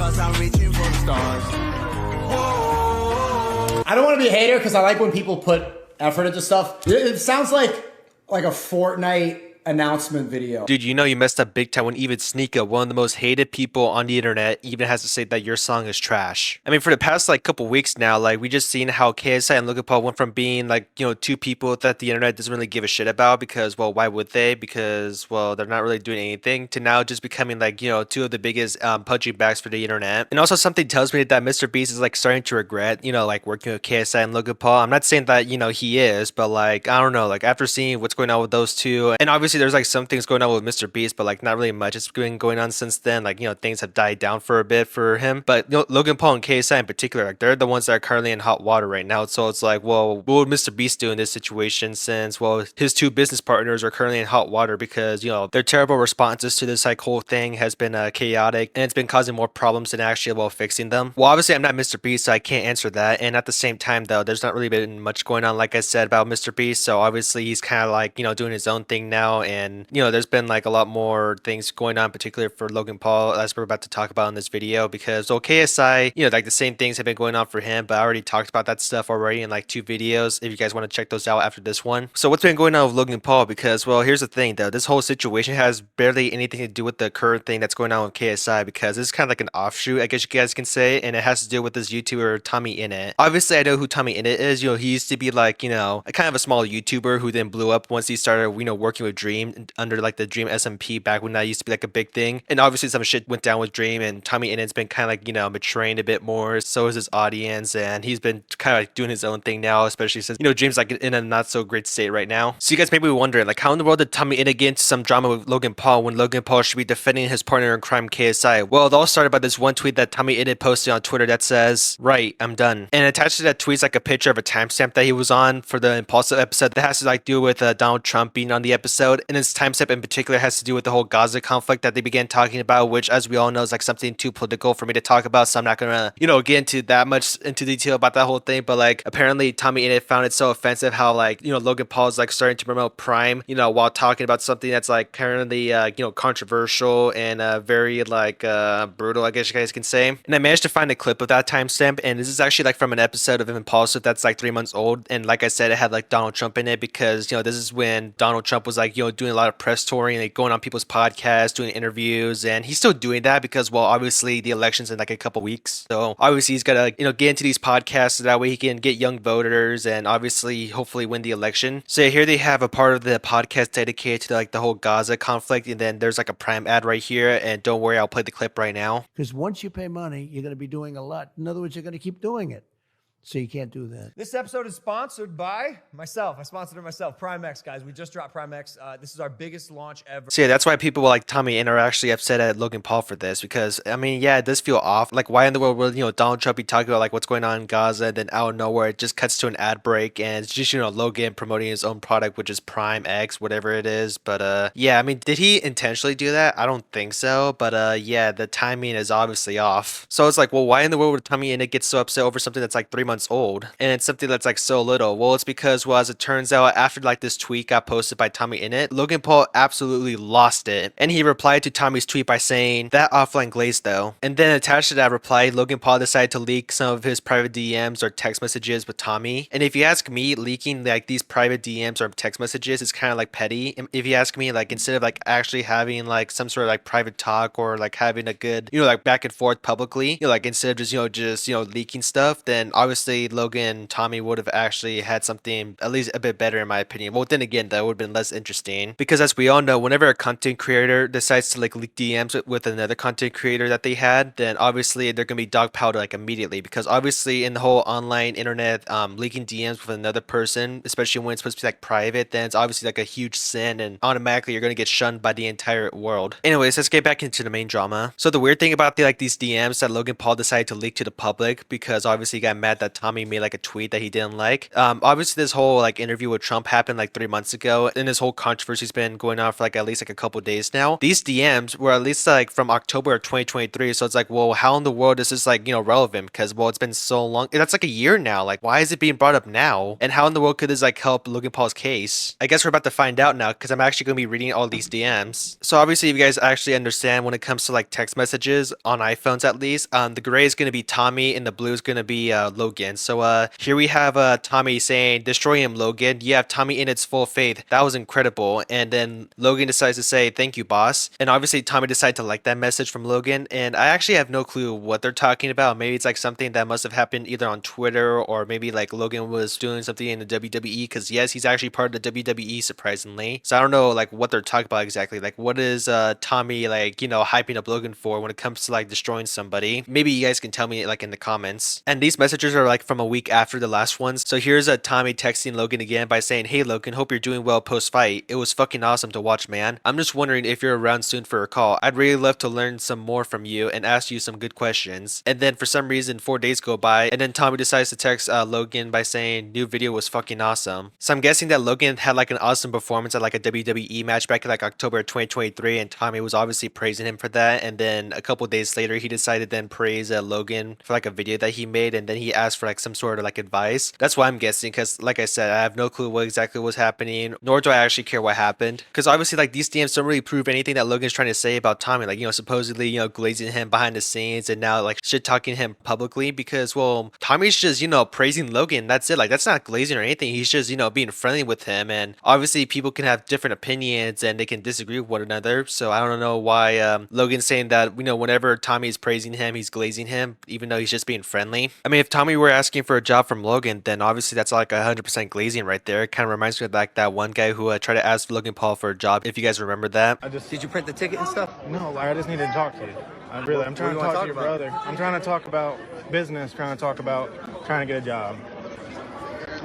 because I'm reaching for the stars. I don't want to be a hater because I like when people put effort into stuff. It sounds like a Fortnite announcement video. Dude, you know you messed up big time when even Sneaka, one of the most hated people on the internet, even has to say that your song is trash. I mean, for the past like couple weeks now, like we just seen how KSI and Logan Paul went from being like, you know, two people that the internet doesn't really give a shit about because, well, why would they? Because, well, they're not really doing anything, to now just becoming like, you know, two of the biggest punching bags for the internet. And also something tells me that Mr. Beast is like starting to regret, you know, like working with KSI and Logan Paul. I'm not saying that, you know, he is, but like, I don't know, like after seeing what's going on with those two, and obviously there's like some things going on with Mr. Beast, but like not really much has been going on since then. Like, you know, things have died down for a bit for him. But you know, Logan Paul and KSI in particular, like they're the ones that are currently in hot water right now. So it's like, well, what would Mr. Beast do in this situation since, well, his two business partners are currently in hot water because, you know, their terrible responses to this like whole thing has been chaotic and it's been causing more problems than actually, well, fixing them. Well, obviously I'm not Mr. Beast, so I can't answer that. And at the same time though, there's not really been much going on, like I said, about Mr. Beast. So obviously he's kind of like, you know, doing his own thing now. And, you know, there's been like a lot more things going on, particularly for Logan Paul, as we're about to talk about in this video, because well, KSI, you know, like the same things have been going on for him, but I already talked about that stuff already in like 2 videos if you guys want to check those out after this one. So what's been going on with Logan Paul? Because, well, here's the thing though, this whole situation has barely anything to do with the current thing that's going on with KSI, because it's kind of like an offshoot, I guess you guys can say, and it has to do with this YouTuber TommyInnit. Obviously I know who TommyInnit is. You know, he used to be like, you know, a kind of a small YouTuber who then blew up once he started, you know, working with Dream under like the Dream SMP back when that used to be like a big thing. And obviously some shit went down with Dream, and TommyInnit's been kind of like, you know, maturing a bit more. So is his audience, and he's been kind of like doing his own thing now, especially since, you know, Dream's like in a not so great state right now. So you guys may be wondering, like, how in the world did TommyInnit get into some drama with Logan Paul when Logan Paul should be defending his partner in crime, KSI? Well, it all started by this one tweet that TommyInnit posted on Twitter that says, "Right, I'm done." And attached to that tweet is like a picture of a timestamp that he was on for the Impulsive episode that has to like do with Donald Trump being on the episode. And this timestamp in particular has to do with the whole Gaza conflict that they began talking about, which, as we all know, is like something too political for me to talk about. So I'm not gonna, you know, get into that much into detail about that whole thing. But like, apparently TommyInnit found it so offensive how like, you know, Logan Paul is like starting to promote Prime, you know, while talking about something that's like currently, you know, controversial and very like brutal, I guess you guys can say. And I managed to find a clip of that timestamp, and this is actually like from an episode of Impulsive that's like 3 months old. And like I said, it had like Donald Trump in it because, you know, this is when Donald Trump was like, you know, doing a lot of press touring, like going on people's podcasts, doing interviews, and he's still doing that because, well, obviously the election's in like a couple weeks. So obviously he's got to, you know, get into these podcasts so that way he can get young voters and obviously hopefully win the election. So here they have a part of the podcast dedicated to like the whole Gaza conflict, and then there's like a Prime ad right here, and don't worry, I'll play the clip right now. Because once you pay money, you're going to be doing a lot. In other words, you're going to keep doing it. So you can't do that. This episode is sponsored by myself. I sponsored it myself. Prime X, guys. We just dropped Prime X. This is our biggest launch ever. So yeah, that's why people like TommyInnit are actually upset at Logan Paul for this, because I mean, yeah, it does feel off. Like, why in the world would, you know, Donald Trump be talking about like what's going on in Gaza, and then out of nowhere it just cuts to an ad break, and it's just, you know, Logan promoting his own product, which is Prime X, whatever it is. But yeah, I mean, did he intentionally do that? I don't think so. But yeah, the timing is obviously off. So it's like, well, why in the world would TommyInnit get so upset over something that's like 3 months old? And it's something that's like so little. Well, it's because, well, as it turns out, after like this tweet got posted by TommyInnit, Logan Paul absolutely lost it, and he replied to Tommy's tweet by saying, "That offline glaze though." And then attached to that reply, Logan Paul decided to leak some of his private DMs or text messages with Tommy. And if you ask me, leaking like these private DMs or text messages is kind of like petty. If you ask me, like instead of like actually having like some sort of like private talk or like having a good, you know, like back and forth publicly, you know, like instead of just leaking stuff, then obviously Logan Tommy would have actually had something at least a bit better in my opinion. Well, then again, that would have been less interesting, because as we all know, whenever a content creator decides to like leak DMs with another content creator that they had, then obviously they're gonna be dogpiled like immediately, because obviously in the whole online internet, leaking DMs with another person, especially when it's supposed to be like private, then it's obviously like a huge sin, and automatically you're gonna get shunned by the entire world. Anyways, let's get back into the main drama. So the weird thing about these DMs that Logan Paul decided to leak to the public, because obviously he got mad that Tommy made like a tweet that he didn't like. Obviously this whole like interview with Trump happened like 3 months ago, and this whole controversy's been going on for like at least like a couple days now. These DMs were at least like from October of 2023, so it's like, well, how in the world is this like, relevant? Because, well, it's been so long. That's like a year now. Like, why is it being brought up now? And how in the world could this like help Logan Paul's case? I guess we're about to find out now, because I'm actually going to be reading all these DMs. So obviously, if you guys actually understand when it comes to like text messages on iPhones, at least, the gray is going to be Tommy and the blue is going to be Logan. So here we have Tommy saying, "Destroy him, Logan. You have TommyInnit's full faith. That was incredible." And then Logan decides to say, "Thank you, boss." And obviously Tommy decided to like that message from Logan, and I actually have no clue what they're talking about. Maybe it's like something that must have happened either on Twitter, or maybe like Logan was doing something in the WWE, because yes, he's actually part of the WWE, surprisingly. So I don't know like what they're talking about exactly. Like, what is Tommy like, hyping up Logan for when it comes to like destroying somebody? Maybe you guys can tell me like in the comments. And these messages are like from a week after the last ones. So here's Tommy texting Logan again by saying, "Hey Logan, hope you're doing well post fight. It was fucking awesome to watch, man. I'm just wondering if you're around soon for a call. I'd really love to learn some more from you and ask you some good questions." And then for some reason 4 days go by, and then Tommy decides to text Logan by saying, "New video was fucking awesome." So I'm guessing that Logan had like an awesome performance at like a WWE match back in like October 2023, and Tommy was obviously praising him for that. And then a couple days later he decided to then praise Logan for like a video that he made, and then he asked for like some sort of like advice. That's why I'm guessing, because like I said, I have no clue what exactly was happening, nor do I actually care what happened, because obviously like these DMs don't really prove anything that Logan's trying to say about Tommy, like, supposedly glazing him behind the scenes and now like shit talking him publicly, because, well, Tommy's just praising Logan. That's it. Like, that's not glazing or anything. He's just being friendly with him, and obviously people can have different opinions and they can disagree with one another. So I don't know why Logan's saying that whenever Tommy is praising him, he's glazing him, even though he's just being friendly. I mean, if Tommy were asking for a job from Logan, then obviously that's like 100% glazing right there. It kind of reminds me of like that one guy who tried to ask Logan Paul for a job, if you guys remember that. Did you print the ticket and stuff? No, like, I just needed to talk to you. I'm trying to talk to your brother. I'm trying to talk about business, trying to talk about trying to get a job.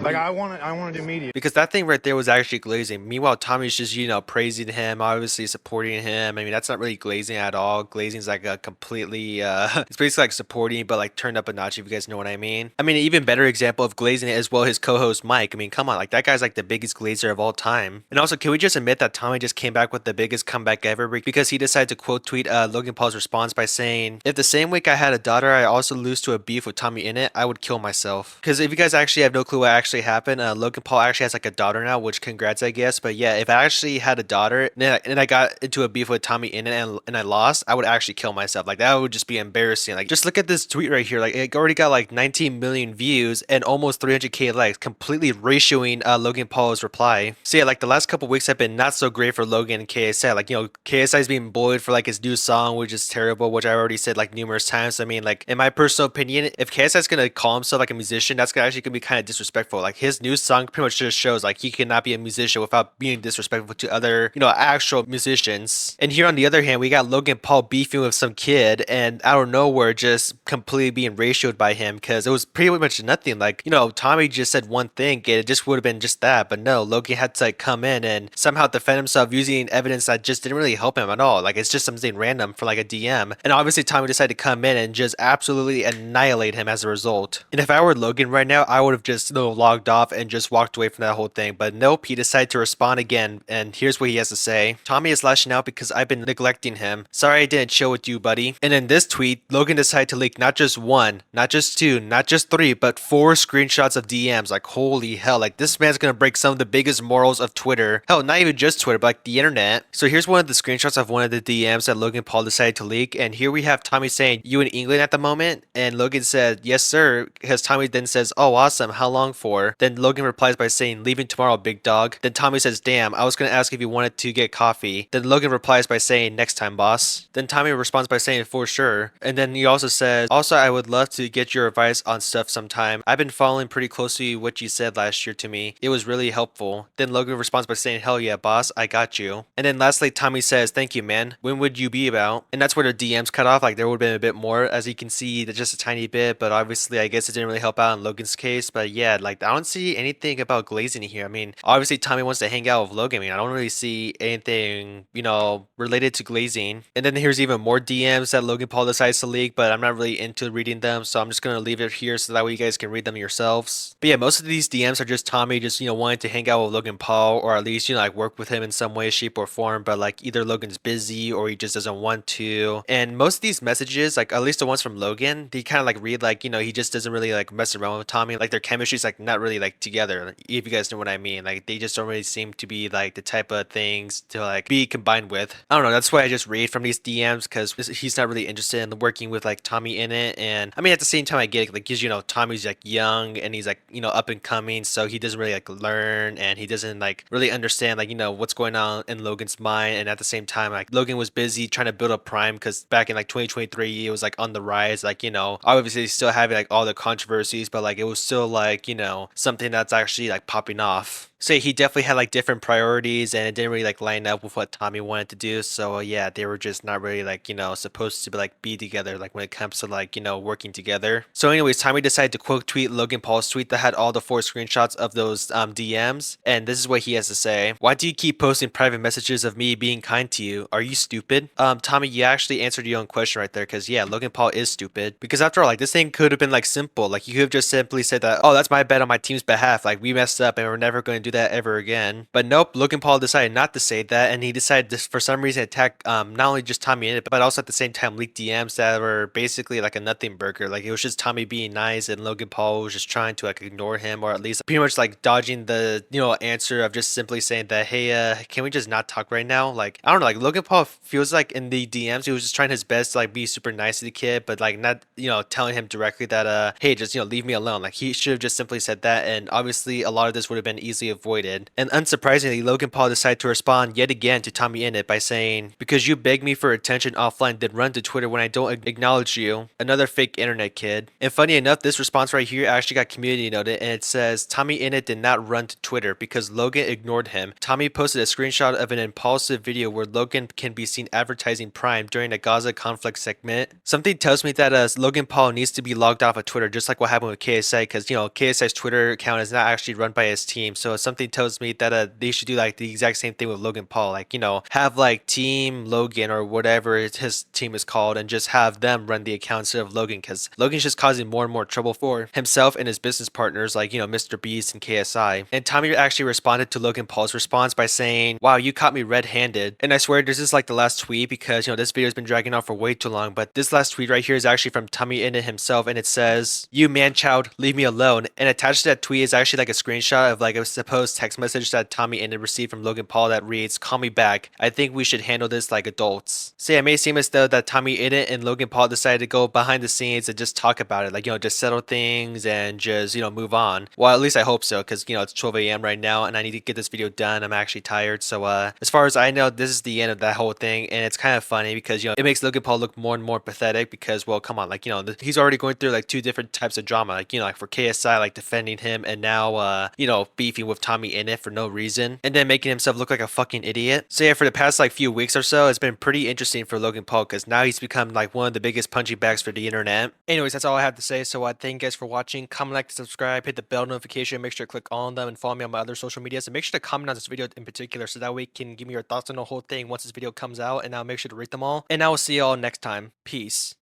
Like, I want to do media. Because that thing right there was actually glazing. Meanwhile, Tommy's just, praising him, obviously supporting him. I mean, that's not really glazing at all. Glazing is like a completely, it's basically like supporting, but like turned up a notch, if you guys know what I mean. I mean, an even better example of glazing as well, his co-host Mike. I mean, come on, like that guy's like the biggest glazer of all time. And also, can we just admit that Tommy just came back with the biggest comeback ever, because he decided to quote tweet Logan Paul's response by saying, "If the same week I had a daughter, I also lose to a beef with TommyInnit, I would kill myself." Because if you guys actually have no clue what actually happened, Logan Paul actually has like a daughter now, which congrats, I guess. But yeah, if I actually had a daughter and I got into a beef with TommyInnit and I lost, I would actually kill myself. Like, that would just be embarrassing. Like, just look at this tweet right here. Like, it already got like 19 million views and almost 300k likes, completely ratioing Logan Paul's reply. So yeah, like the last couple weeks have been not so great for Logan and KSI. Like, KSI is being bullied for like his new song, which is terrible, which I already said like numerous times. I mean, like, in my personal opinion, if KSI is gonna call himself like a musician, that's actually gonna be kind of disrespectful. Like, his new song pretty much just shows like he cannot be a musician without being disrespectful to other, actual musicians. And here on the other hand, we got Logan Paul beefing with some kid, and out of nowhere just completely being ratioed by him, because it was pretty much nothing. Like, Tommy just said one thing and it just would have been just that, but no, Logan had to like come in and somehow defend himself using evidence that just didn't really help him at all. Like, it's just something random for like a DM, and obviously Tommy decided to come in and just absolutely annihilate him as a result. And if I were Logan right now, I would have just logged off and just walked away from that whole thing. But nope, he decided to respond again, and here's what he has to say. "Tommy is lashing out because I've been neglecting him. Sorry I didn't chill with you, buddy." And in this tweet, Logan decided to leak not just one, not just two, not just three, but 4 screenshots of DMs. Like, holy hell, like this man's gonna break some of the biggest morals of Twitter. Hell, not even just Twitter, but like the internet. So here's one of the screenshots of one of the DMs that Logan Paul decided to leak, and here we have Tommy saying, "You in England at the moment?" And Logan said, "Yes sir," because Tommy then says, "Oh awesome, how long for?" Then Logan replies by saying, "Leaving tomorrow, big dog." Then Tommy says, "Damn, I was gonna ask if you wanted to get coffee." Then Logan replies by saying, "Next time, boss." Then Tommy responds by saying, "For sure." And then he also says, "Also, I would love to get your advice on stuff sometime. I've been following pretty closely what you said last year to me. It was really helpful." Then Logan responds by saying, "Hell yeah, boss, I got you." And then lastly, Tommy says, "Thank you, man. When would you be about?" And that's where the DMs cut off. Like, there would have been a bit more, as you can see, just a tiny bit, but obviously I guess it didn't really help out in Logan's case. But yeah, like I don't see anything about glazing here. I mean, obviously Tommy wants to hang out with Logan. I mean, I don't really see anything, you know, related to glazing. And then here's even more DMs that Logan Paul decides to leak, but I'm not really into reading them, so I'm just gonna leave it here so that way you guys can read them yourselves. But yeah, most of these DMs are just Tommy just, you know, wanting to hang out with Logan Paul, or at least, you know, like work with him in some way, shape, or form, but like either Logan's busy or he just doesn't want to. And most of these messages, like at least the ones from Logan, they kind of like read like, you know, he just doesn't really like mess around with Tommy. Like their chemistry's like not really like together, if you guys know what I mean. Like they just don't really seem to be like the type of things to like be combined with. I don't know, that's why I just read from these DMs, because he's not really interested in working with like TommyInnit. And I mean, at the same time I get it, like, because, you know, Tommy's like young and he's like, you know, up and coming, so he doesn't really like learn, and he doesn't like really understand like, you know, what's going on in Logan's mind. And at the same time, like Logan was busy trying to build up Prime, because back in like 2023 it was like on the rise, like, you know, obviously still having like all the controversies, but like it was still like, you know, something that's actually like popping off. So he definitely had like different priorities, and it didn't really like line up with what Tommy wanted to do. So yeah, they were just not really like, you know, supposed to be like be together, like when it comes to like, you know, working together. So anyways, Tommy decided to quote tweet Logan Paul's tweet that had all the 4 screenshots of those DMs, and this is what he has to say. Why do you keep posting private messages of me being kind to you? Are you stupid? Tommy, you actually answered your own question right there, because yeah, Logan Paul is stupid. Because after all, like this thing could have been like simple. Like you could have just simply said that, oh, that's my bet on my team's behalf. Like we messed up and we're never going to do that ever again. But nope, Logan Paul decided not to say that, and he decided to, for some reason, attack not only just TommyInnit, but also at the same time leak DMs that were basically like a nothing burger. Like it was just Tommy being nice, and Logan Paul was just trying to like ignore him, or at least pretty much like dodging the, you know, answer of just simply saying that, hey, can we just not talk right now? Like I don't know, like Logan Paul feels like in the DMs he was just trying his best to like be super nice to the kid, but like not, you know, telling him directly that hey, just, you know, leave me alone. Like he should have just simply said that, and obviously a lot of this would have been easily avoided. And unsurprisingly, Logan Paul decided to respond yet again to TommyInnit by saying, because you beg me for attention offline, then run to Twitter when I don't acknowledge you. Another fake internet kid. And funny enough, this response right here actually got community noted, and it says, TommyInnit did not run to Twitter because Logan ignored him. Tommy posted a screenshot of an impulsive video where Logan can be seen advertising Prime during a Gaza conflict segment. Something tells me that Logan Paul needs to be logged off of Twitter, just like what happened with KSI, because, you know, KSI's Twitter account is not actually run by his team. So something tells me that they should do like the exact same thing with Logan Paul. Like, you know, have like Team Logan or whatever his team is called, and just have them run the account instead of Logan, because Logan's just causing more and more trouble for himself and his business partners, like, you know, Mr. Beast and KSI. And Tommy actually responded to Logan Paul's response by saying, wow, you caught me red-handed. And I swear this is like the last tweet, because, you know, this video has been dragging on for way too long, but this last tweet right here is actually from TommyInnit himself, and it says, you man-child, leave me alone. And attached to that tweet is actually like a screenshot of like a supposed text message that TommyInnit received from Logan Paul that reads, call me back. I think we should handle this like adults. So yeah, it may seem as though that TommyInnit and Logan Paul decided to go behind the scenes and just talk about it. Like, you know, just settle things and just, you know, move on. Well, at least I hope so, because, you know, it's 12 a.m. right now and I need to get this video done. I'm actually tired. So as far as I know, this is the end of that whole thing. And it's kind of funny because, you know, it makes Logan Paul look more and more pathetic because, well, come on, like, you know, he's already going through like 2 different types of drama. Like, you know, like for KSI, like defending him, and now, you know, beefing with TommyInnit for no reason, and then making himself look like a fucking idiot. So yeah, for the past like few weeks or so, it's been pretty interesting for Logan Paul, because now he's become like one of the biggest punching bags for the internet. Anyways, that's all I have to say. So thank you guys for watching. Comment, like, subscribe, hit the bell notification, make sure to click all of them, and follow me on my other social medias. And make sure to comment on this video in particular, so that way you can give me your thoughts on the whole thing once this video comes out, and I'll make sure to rate them all. And I will see you all next time. Peace.